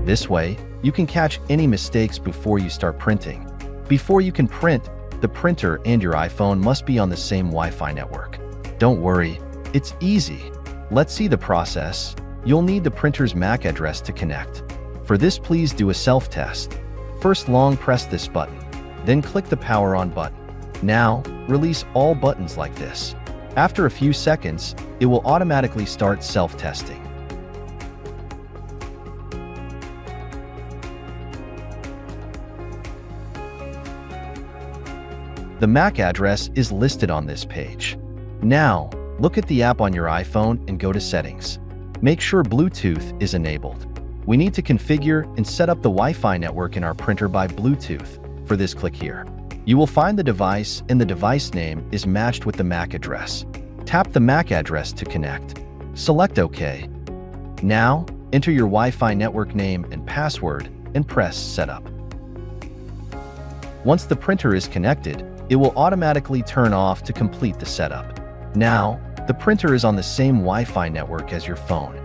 This way, you can catch any mistakes before you start printing. Before you can print, the printer and your iPhone must be on the same Wi-Fi network. Don't worry, it's easy. Let's see the process. You'll need the printer's MAC address to connect. For this, please do a self-test. First, long press this button, then click the power on button. Now, release all buttons like this. After a few seconds, it will automatically start self-testing. The MAC address is listed on this page. Now, look at the app on your iPhone and go to Settings. Make sure Bluetooth is enabled. We need to configure and set up the Wi-Fi network in our printer by Bluetooth. For this, click here. You will find the device, and the device name is matched with the MAC address. Tap the MAC address to connect. Select OK. Now, enter your Wi-Fi network name and password and press Setup. Once the printer is connected, it will automatically turn off to complete the setup. Now, the printer is on the same Wi-Fi network as your phone.